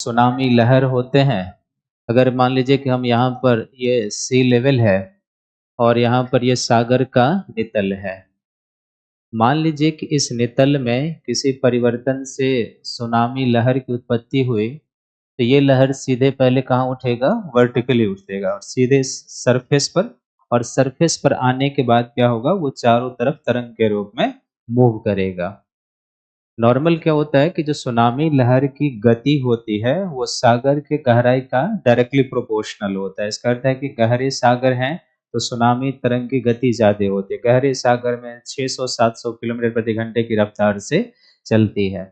Tsunami लहर होते हैं। अगर मान लीजिए कि हम यहाँ पर ये सी लेवल है और यहाँ पर ये सागर का नितल है। मान लीजिए कि इस नितल में किसी परिवर्तन से सुनामी लहर की उत्पत्ति हुई, तो ये लहर सीधे पहले कहाँ उठेगा? वर्टिकली उठेगा और सीधे सरफेस पर, और सरफेस पर आने के बाद क्या होगा? वो चारों तरफ तरंग के रूप में मूव करेगा। नॉर्मल क्या होता है कि जो सुनामी लहर की गति होती है वो सागर के गहराई का डायरेक्टली प्रोपोर्शनल होता है। इसका अर्थ है कि गहरे सागर हैं तो सुनामी तरंग की गति ज्यादा होती है। गहरे सागर में 600-700 किलोमीटर प्रति घंटे की रफ्तार से चलती है।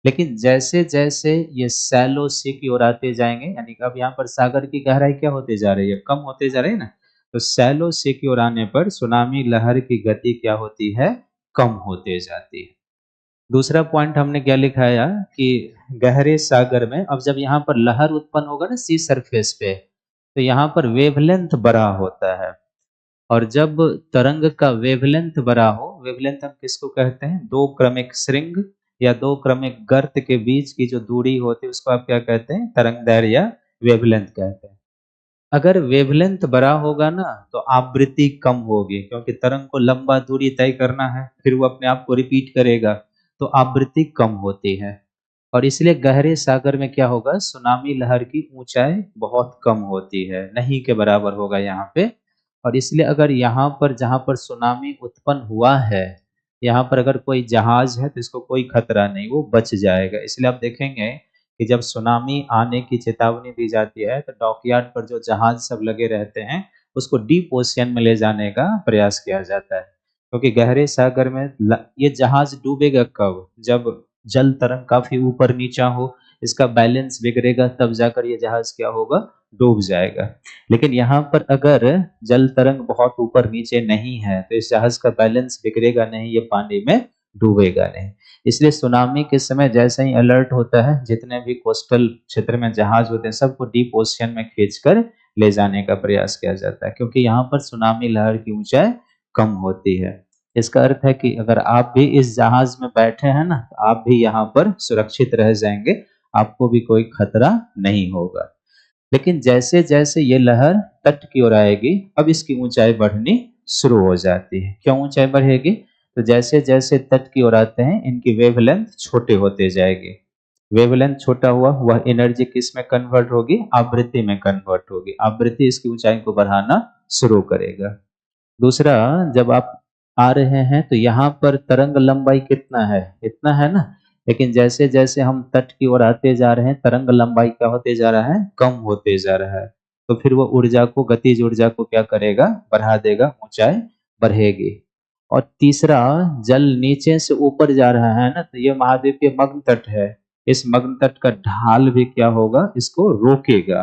लेकिन जैसे जैसे ये सैलो सी की ओर आते जाएंगे, यानी कि अब यहाँ पर सागर की गहराई क्या होती जा रही है? कम होते जा रही है ना। तो सैलो सी की ओर आने पर सुनामी लहर की गति क्या होती है? कम होते जाती है। दूसरा पॉइंट हमने क्या लिखाया कि गहरे सागर में अब जब यहाँ पर लहर उत्पन्न होगा ना सी सरफेस पे, तो यहाँ पर वेवलेंथ बड़ा होता है। और जब तरंग का वेवलेंथ बड़ा हो, वेवलेंथ हम किसको कहते हैं? दो क्रमिक श्रृंग या दो क्रमिक गर्त के बीच की जो दूरी होती है उसको आप क्या कहते हैं? तरंग दैर्ध्य या वेवलेंथ कहते हैं। अगर वेवलेंथ बड़ा होगा ना तो आवृत्ति कम होगी, क्योंकि तरंग को लंबा दूरी तय करना है, फिर वो अपने आप को रिपीट करेगा, तो आवृत्ति कम होती है। और इसलिए गहरे सागर में क्या होगा? सुनामी लहर की ऊंचाई बहुत कम होती है, नहीं के बराबर होगा यहाँ पे। और इसलिए अगर यहाँ पर जहाँ पर सुनामी उत्पन्न हुआ है, यहाँ पर अगर कोई जहाज है तो इसको कोई खतरा नहीं, वो बच जाएगा। इसलिए आप देखेंगे कि जब सुनामी आने की चेतावनी दी जाती है तो डॉकयार्ड पर जो जहाज सब लगे रहते हैं उसको डीप ओशियन में ले जाने का प्रयास किया जाता है, क्योंकि गहरे सागर में ये जहाज डूबेगा कब? जब जल तरंग काफी ऊपर नीचा हो, इसका बैलेंस बिगड़ेगा, तब जाकर ये जहाज क्या होगा? डूब जाएगा। लेकिन यहाँ पर अगर जल तरंग बहुत ऊपर नीचे नहीं है तो इस जहाज का बैलेंस बिगड़ेगा नहीं, ये पानी में डूबेगा नहीं। इसलिए सुनामी के समय जैसे ही अलर्ट होता है, जितने भी कोस्टल क्षेत्र में जहाज होते हैं सबको डीप ओशियन में खींचकर ले जाने का प्रयास किया जाता है, क्योंकि यहाँ पर सुनामी लहर की ऊंचाई कम होती है। इसका अर्थ है कि अगर आप भी इस जहाज में बैठे हैं ना, तो आप भी यहाँ पर सुरक्षित रह जाएंगे, आपको भी कोई खतरा नहीं होगा। लेकिन जैसे जैसे ये लहर तट की ओर आएगी, अब इसकी ऊंचाई बढ़नी शुरू हो जाती है। क्यों ऊंचाई बढ़ेगी? तो जैसे जैसे तट की ओर आते हैं इनकी वेवलेंथ छोटे होते जाएगी। वेवलेंथ छोटा हुआ, वह एनर्जी किस में कन्वर्ट होगी? आवृत्ति में कन्वर्ट होगी। आवृत्ति इसकी ऊंचाई को बढ़ाना शुरू करेगा। दूसरा, जब आप आ रहे हैं तो यहाँ पर तरंग लंबाई कितना है? इतना है ना। लेकिन जैसे जैसे हम तट की ओर आते जा रहे हैं तरंग लंबाई क्या होते जा रहा है? कम होते जा रहा है। तो फिर वो ऊर्जा को, गतिज ऊर्जा को क्या करेगा? बढ़ा देगा, ऊंचाई बढ़ेगी। और तीसरा, जल नीचे से ऊपर जा रहा है ना, तो ये महाद्वीपीय मग्न तट है। इस मग्न तट का ढाल भी क्या होगा? इसको रोकेगा।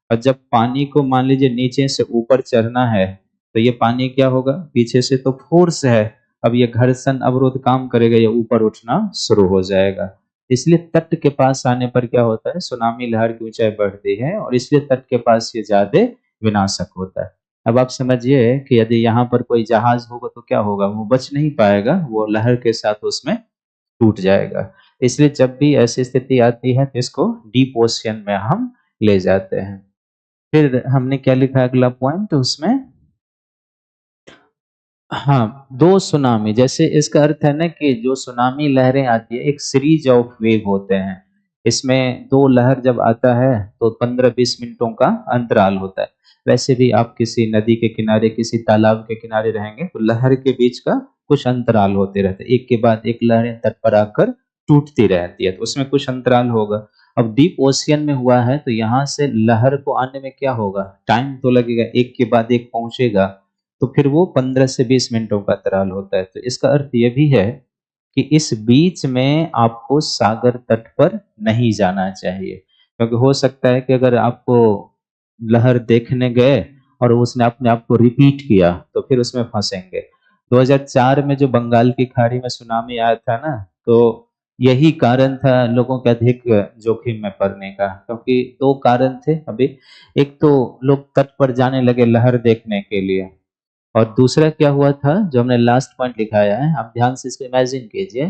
और जब पानी को मान लीजिए नीचे से ऊपर चढ़ना है तो ये पानी क्या होगा? पीछे से तो फोर्स है, अब ये घर्षण अवरोध काम करेगा, ये ऊपर उठना शुरू हो जाएगा। इसलिए तट के पास आने पर क्या होता है? सुनामी लहर की ऊंचाई बढ़ती है और इसलिए तट के पास ये ज्यादा विनाशक होता है। अब आप समझिए कि यदि यहाँ पर कोई जहाज होगा तो क्या होगा? वो बच नहीं पाएगा, वो लहर के साथ उसमें टूट जाएगा। इसलिए जब भी ऐसी स्थिति आती है तो इसको डीप ओशियन में हम ले जाते हैं। फिर हमने क्या लिखा अगला पॉइंट उसमें? हाँ, दो सुनामी, जैसे इसका अर्थ है ना कि जो सुनामी लहरें आती है एक सीरीज ऑफ वेव होते हैं। इसमें दो लहर जब आता है तो 15-20 मिनटों का अंतराल होता है। वैसे भी आप किसी नदी के किनारे, किसी तालाब के किनारे रहेंगे तो लहर के बीच का कुछ अंतराल होते रहते हैं, एक के बाद एक लहरें तट पर आकर टूटती रहती है, तो उसमें कुछ अंतराल होगा। अब डीप ओशियन में हुआ है तो यहाँ से लहर को आने में क्या होगा? टाइम तो लगेगा, एक के बाद एक पहुंचेगा, तो फिर वो 15 से 20 मिनटों का अंतराल होता है। तो इसका अर्थ ये भी है कि इस बीच में आपको सागर तट पर नहीं जाना चाहिए, क्योंकि हो सकता है कि अगर आपको लहर देखने गए और उसने अपने आप को रिपीट किया तो फिर उसमें फंसेंगे। 2004 में जो बंगाल की खाड़ी में सुनामी आया था ना, तो यही कारण था लोगों के अधिक जोखिम में पड़ने का, क्योंकि दो कारण थे अभी। एक तो लोग तट पर जाने लगे लहर देखने के लिए, और दूसरा क्या हुआ था जो हमने लास्ट पॉइंट लिखाया है, आप ध्यान से इसको इमेजिन कीजिए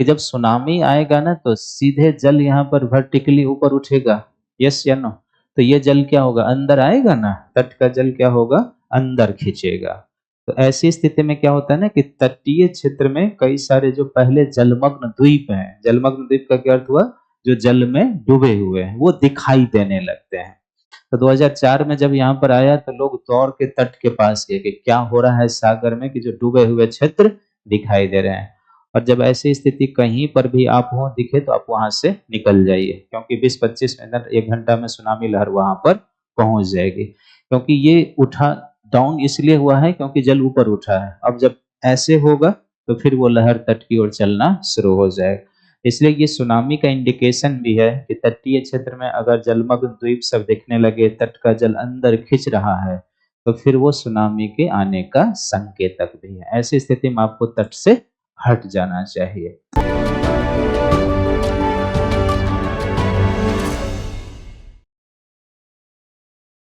कि जब सुनामी आएगा ना तो सीधे जल यहाँ पर वर्टिकली ऊपर उठेगा, यस या नो? तो ये जल क्या होगा, अंदर आएगा ना, तट का जल क्या होगा, अंदर खींचेगा। तो ऐसी स्थिति में क्या होता है ना कि तटीय क्षेत्र में कई सारे जो पहले जलमग्न द्वीप हैं, जलमग्न द्वीप का क्या अर्थ हुआ, जो जल में डूबे हुए हैं, वो दिखाई देने लगते हैं। तो 2004 में जब यहाँ पर आया तो लोग दौड़ के तट के पास गए कि क्या हो रहा है सागर में कि जो डूबे हुए क्षेत्र दिखाई दे रहे हैं। और जब ऐसी स्थिति कहीं पर भी आप हो दिखे तो आप वहां से निकल जाइए, क्योंकि 20-25 मिनट 1 घंटा में सुनामी लहर वहां पर पहुंच जाएगी। क्योंकि ये उठा डाउन इसलिए हुआ है क्योंकि जल ऊपर उठा है। अब जब ऐसे होगा तो फिर वो लहर तट की ओर चलना शुरू हो जाएगा। इसलिए ये सुनामी का इंडिकेशन भी है कि तटीय क्षेत्र में अगर जलमग्न द्वीप सब दिखने लगे, तट का जल अंदर खिंच रहा है, तो फिर वो सुनामी के आने का संकेतक भी है। ऐसी स्थिति में आपको तट से हट जाना चाहिए।